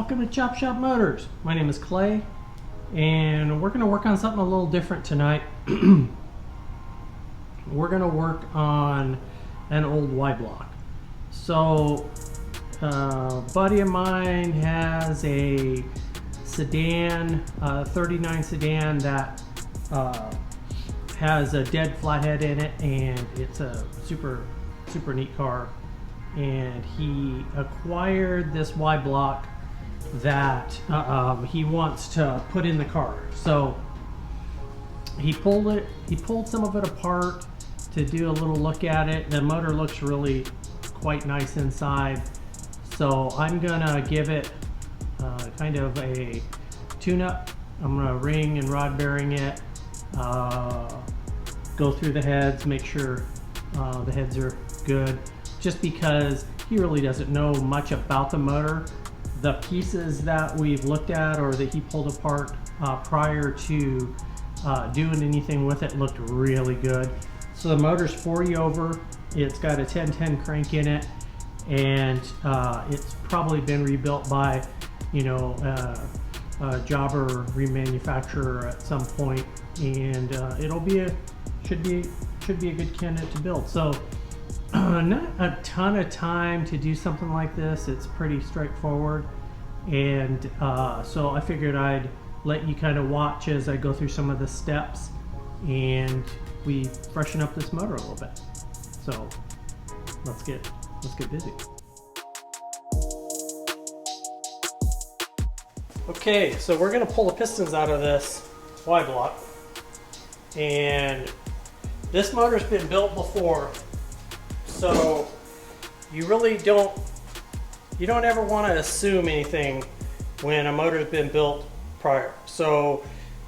Welcome to Chop Shop Motors. My name is Clay, and we're going to work on something a little different tonight. We're going to work on an old Y block. So, a buddy of mine has a sedan, 39 sedan that has a dead flathead in it, and it's a super neat car. And he acquired this Y block that he wants to put in the car. So he pulled some of it apart to do a little look at it. The motor looks really quite nice inside. So I'm gonna give it kind of a tune-up. I'm gonna ring and rod bearing it, go through the heads, make sure the heads are good, just because he really doesn't know much about the motor. The pieces that we've looked at or that he pulled apart prior to doing anything with it looked really good. So the motor's 40 over, it's got a 1010 crank in it, and it's probably been rebuilt by, you know, a jobber remanufacturer at some point, and should be a good candidate to build. So not a ton of time to do something like this. It's pretty straightforward, and so I figured I'd let you kind of watch as I go through some of the steps and we freshen up this motor a little bit. So let's get busy. Okay, so we're going to pull the pistons out of this Y block, and this motor's been built before. So you really don't ever want to assume anything when a motor's been built prior. So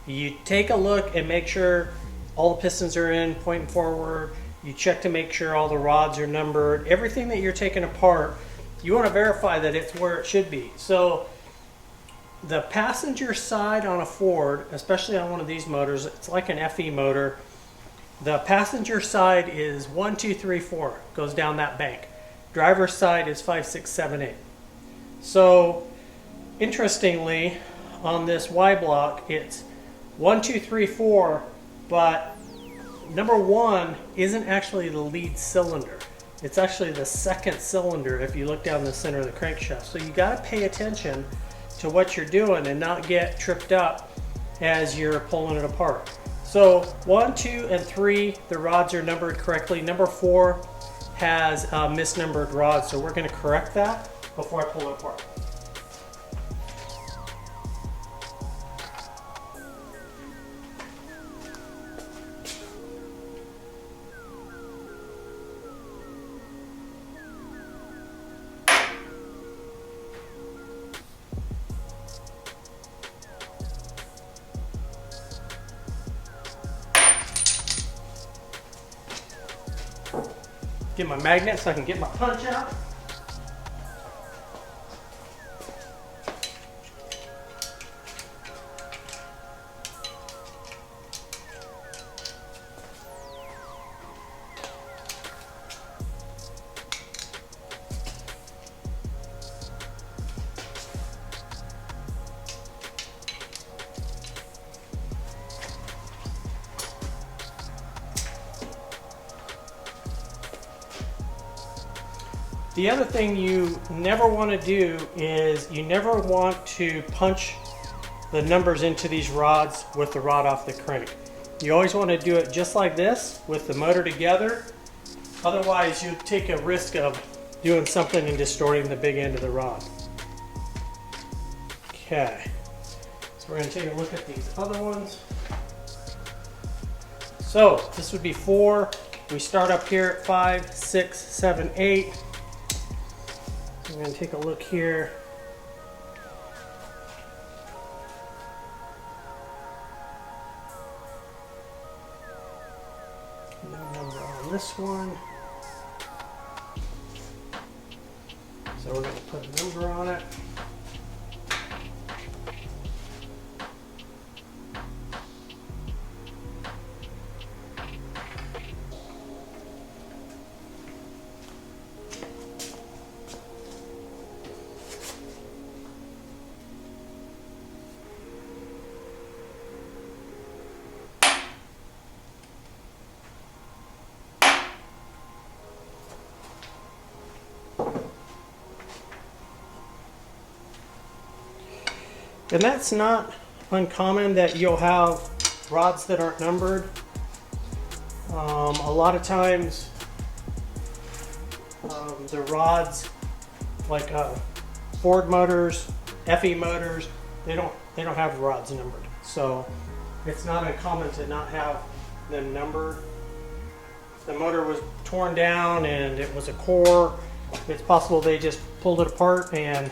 you take a look and make sure all the pistons are in, pointing forward. You check to make sure all the rods are numbered. Everything that you're taking apart, you want to verify that it's where it should be. So the passenger side on a Ford, especially on one of these motors, it's like an FE motor. The passenger side is 1, 2, 3, 4, goes down that bank. Driver's side is 5, 6, 7, 8. So interestingly, on this Y block, it's 1, 2, 3, 4, but number 1 isn't actually the lead cylinder. It's actually the second cylinder if you look down the center of the crankshaft. So you got to pay attention to what you're doing and not get tripped up as you're pulling it apart. So 1, 2, and 3, the rods are numbered correctly. Number 4 has misnumbered rods, so we're going to correct that before I pull it apart. Get my magnet so I can get my punch out. The other thing you never want to do is you never want to punch the numbers into these rods with the rod off the crank. You always want to do it just like this with the motor together. Otherwise you take a risk of doing something and distorting the big end of the rod. Okay, so we're going to take a look at these other ones. So this would be 4. We start up here at 5, 6, 7, 8. I'm going to take a look here. No number on this one. So we're going to put a number on it. And that's not uncommon that you'll have rods that aren't numbered. A lot of times the rods, like Ford motors, FE motors, they don't have rods numbered. So it's not uncommon to not have them numbered. If the motor was torn down and it was a core, it's possible they just pulled it apart and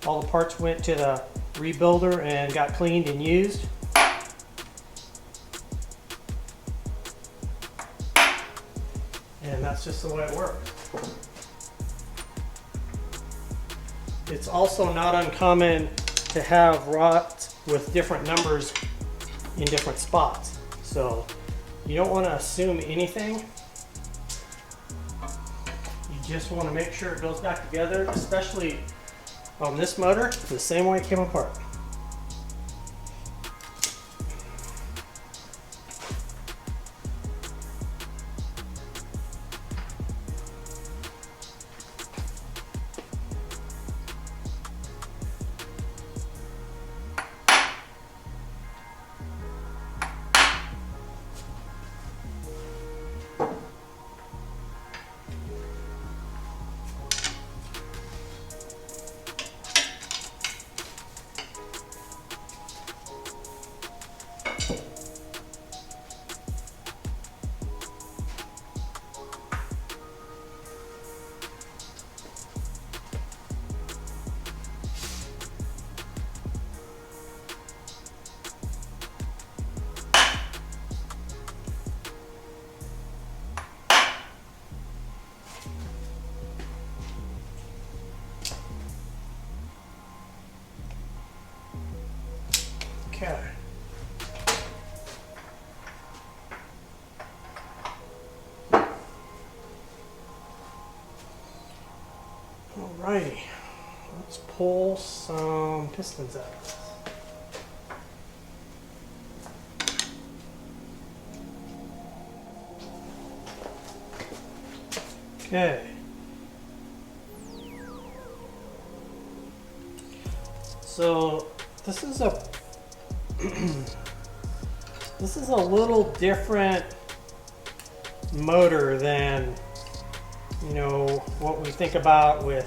all the parts went to the rebuilder and got cleaned and used. And that's just the way it works. It's also not uncommon to have rods with different numbers in different spots. So you don't want to assume anything. You just want to make sure it goes back together, especially on this motor, the same way it came apart. Okay. Alrighty, let's pull some pistons out of this. Okay. So this is a this is a little different motor than, you know, what we think about with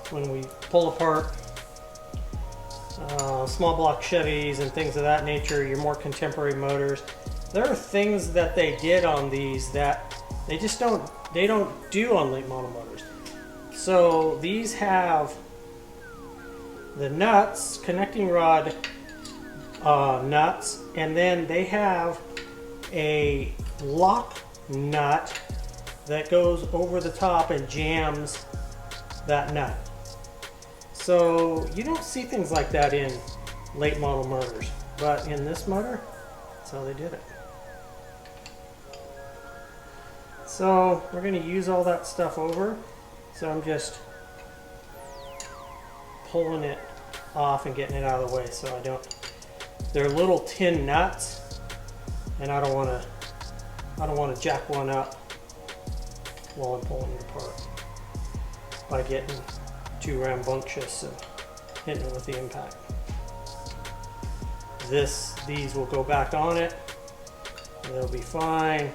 when we pull apart small block Chevys and things of that nature, your more contemporary motors. There are things that they did on these that they just don't do on late model motors. So these have the nuts, connecting rod nuts, and then they have a lock nut that goes over the top and jams that nut. So you don't see things like that in late model motors, but in this motor, that's how they did it. So we're going to use all that stuff over, so I'm just pulling it off and getting it out of the way so I don't. They're little tin nuts, and I don't want to jack one up while I'm pulling it apart by getting too rambunctious and hitting it with the impact. These will go back on it, and they'll be fine.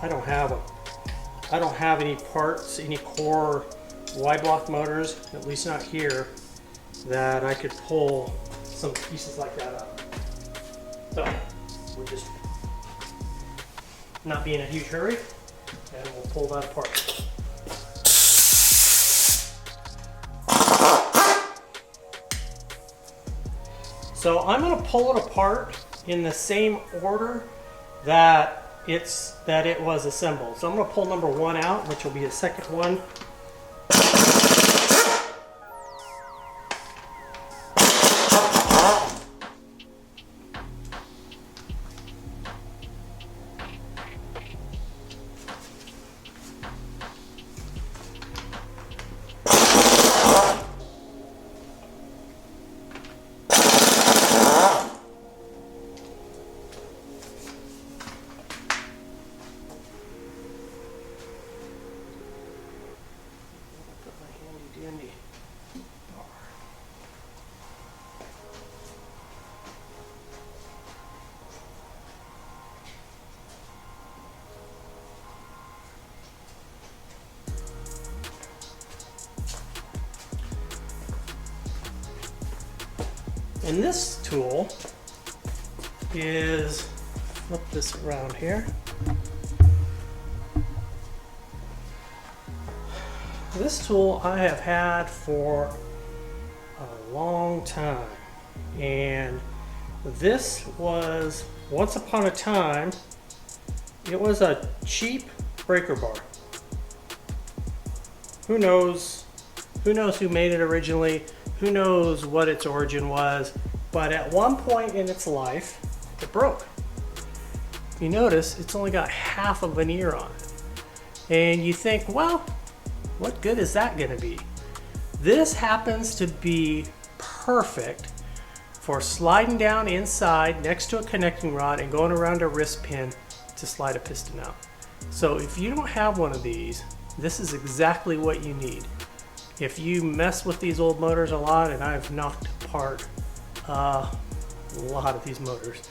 I don't have any parts, any core Y block motors, at least not here, that I could pull some pieces like that up. So we'll just not be in a huge hurry, and we'll pull that apart. So I'm going to pull it apart in the same order that it was assembled. So I'm going to pull number 1 out, which will be the second one. And this tool is, flip this around here. This tool I have had for a long time, and this was, once upon a time, it was a cheap breaker bar. Who knows who made it originally, who knows what its origin was, but at one point in its life, it broke. You notice it's only got half a veneer on it. And you think, well, what good is that gonna be? This happens to be perfect for sliding down inside next to a connecting rod and going around a wrist pin to slide a piston out. So if you don't have one of these, this is exactly what you need. If you mess with these old motors a lot, and I've knocked apart a lot of these motors,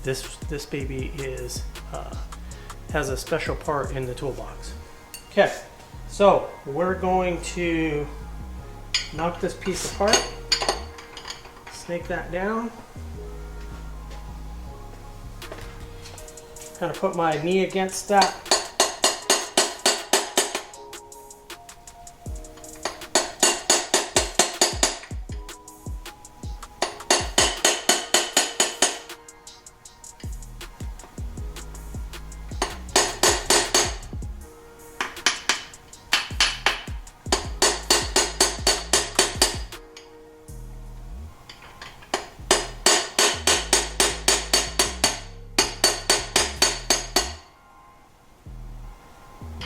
this baby is has a special part in the toolbox. Okay, so we're going to knock this piece apart, snake that down, kind of put my knee against that.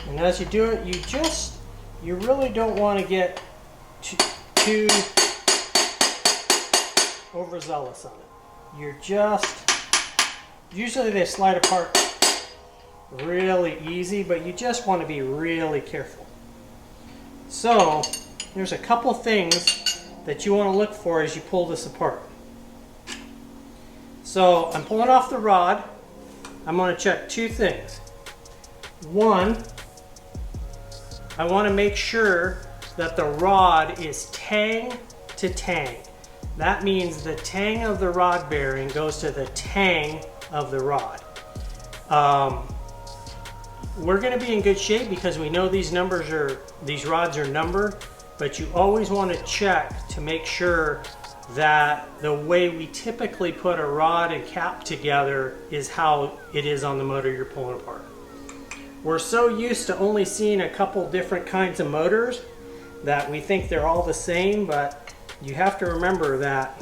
And as you do it, you really don't want to get too overzealous on it. Usually they slide apart really easy, but you just want to be really careful. So there's a couple things that you want to look for as you pull this apart. So I'm pulling off the rod. I'm going to check two things. One, I want to make sure that the rod is tang to tang. That means the tang of the rod bearing goes to the tang of the rod. We're going to be in good shape because we know these rods are numbered, but you always want to check to make sure that the way we typically put a rod and cap together is how it is on the motor you're pulling apart. We're so used to only seeing a couple different kinds of motors that we think they're all the same, but you have to remember that,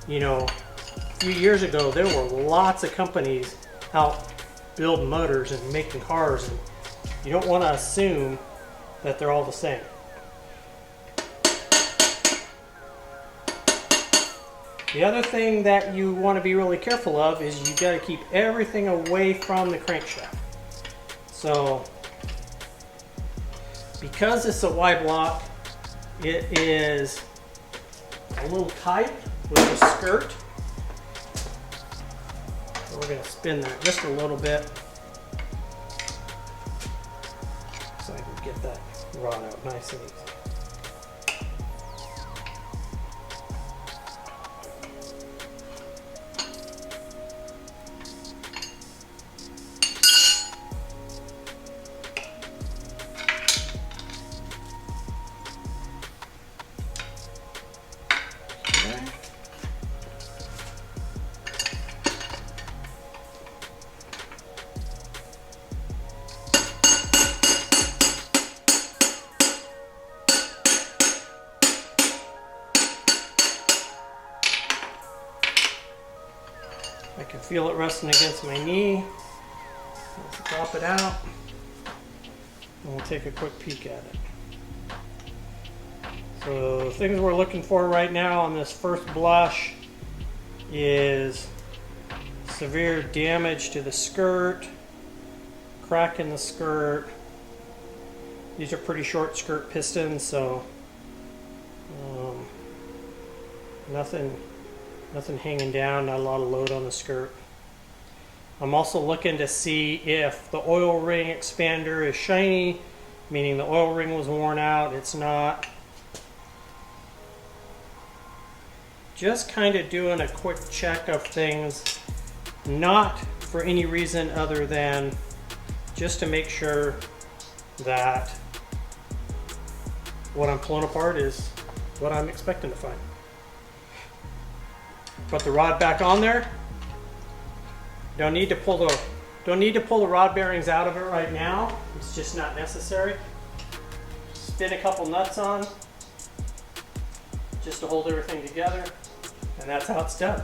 you know, a few years ago there were lots of companies out building motors and making cars, and you don't want to assume that they're all the same. The other thing that you want to be really careful of is you got to keep everything away from the crankshaft. So, because it's a Y block, it is a little tight with the skirt. So we're going to spin that just a little bit so I can get that rod out nice and easy. I can feel it resting against my knee. Let's drop it out, and we'll take a quick peek at it. So the things we're looking for right now on this first blush is severe damage to the skirt, crack in the skirt. These are pretty short skirt pistons, so nothing hanging down, not a lot of load on the skirt. I'm also looking to see if the oil ring expander is shiny, meaning the oil ring was worn out. It's not. just kind of doing a quick check of things, not for any reason other than just to make sure that what I'm pulling apart is what I'm expecting to find. Put the rod back on there. Don't need to pull the rod bearings out of it right now. It's just not necessary. Spin a couple nuts on just to hold everything together, and that's how it's done.